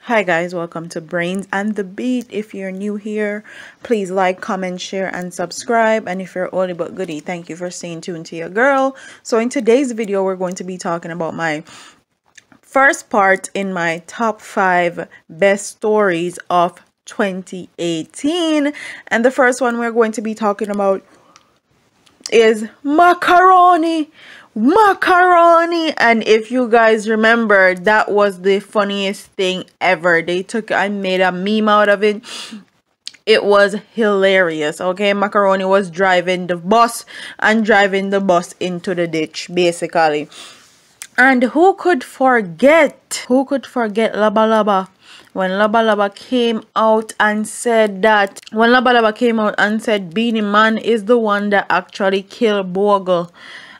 Hi guys, welcome to Brains and the Beat. If you're new here, please like, comment, share, and subscribe. And if you're oldie but goodie, thank you for staying tuned to your girl. So in today's video, we're going to be talking about my first part in my top 5 best stories of 2018. And the first one we're going to be talking about is macaroni. And if you guys remember, that was the funniest thing ever. I made a meme out of it. It was hilarious. Okay, macaroni was driving the bus into the ditch, basically. And who could forget Laba Laba? When Laba Laba came out and said Beanie Man is the one that actually killed Bogle.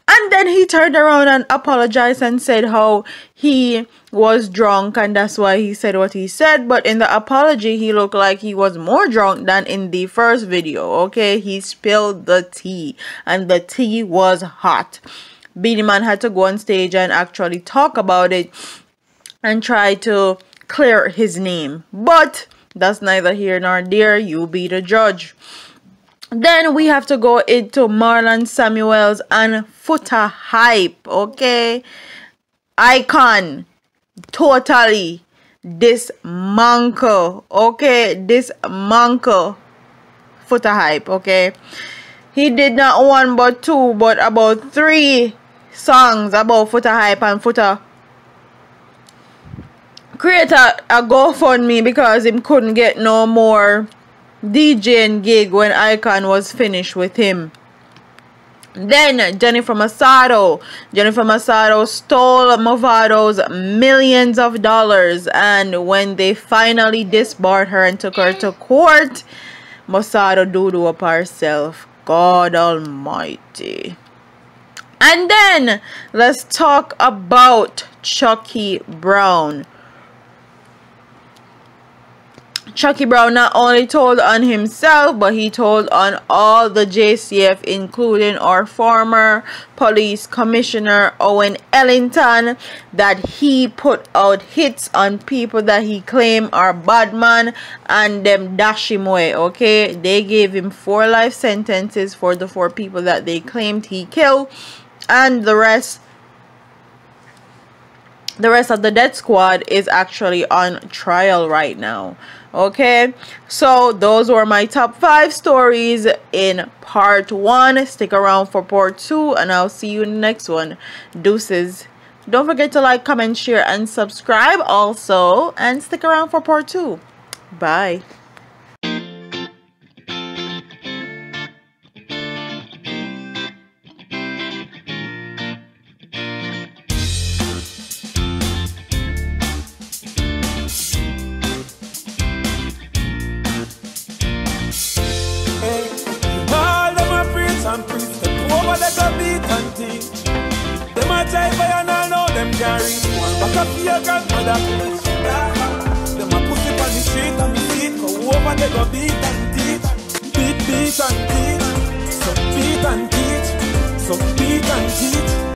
And then he turned around and apologized and said how he was drunk and that's why he said what he said. But in the apology, he looked like he was more drunk than in the first video. Okay, he spilled the tea and the tea was hot. Beanie Man had to go on stage and actually talk about it and try to clear his name. But that's neither here nor there. You be the judge. Then we have to go into Marlon Samuels and Footer Hype. Okay, Icon totally dismantle. Okay, dismantle Footer Hype. Okay, he did not one but two but about 3 songs about Footer Hype, and Footer create a GoFundMe because him couldn't get no more DJing gig when Icon was finished with him. Then Jennifer Masado stole Movado's millions of dollars, and when they finally disbarred her and took her to court, Masado doo-doo up herself. God almighty. And then let's talk about Chucky Brown. Chucky Brown not only told on himself, but he told on all the JCF, including our former police commissioner Owen Ellington, that he put out hits on people that he claimed are bad man and them dash him away. Okay, they gave him 4 life sentences for the 4 people that they claimed he killed, and the rest of the death squad is actually on trial right now. Okay, so those were my top 5 stories in part 1. Stick around for part 2 and I'll see you in the next one. Deuces. Don't forget to like, comment, share, and subscribe also, and stick around for part 2. Bye. They go beat and teach. Them a jive by and I know them carry. Back up your grandmother please. Them a pussy on the street and me see it. Go over they go beat and teach. Beat and teach. So beat and teach. So beat and teach.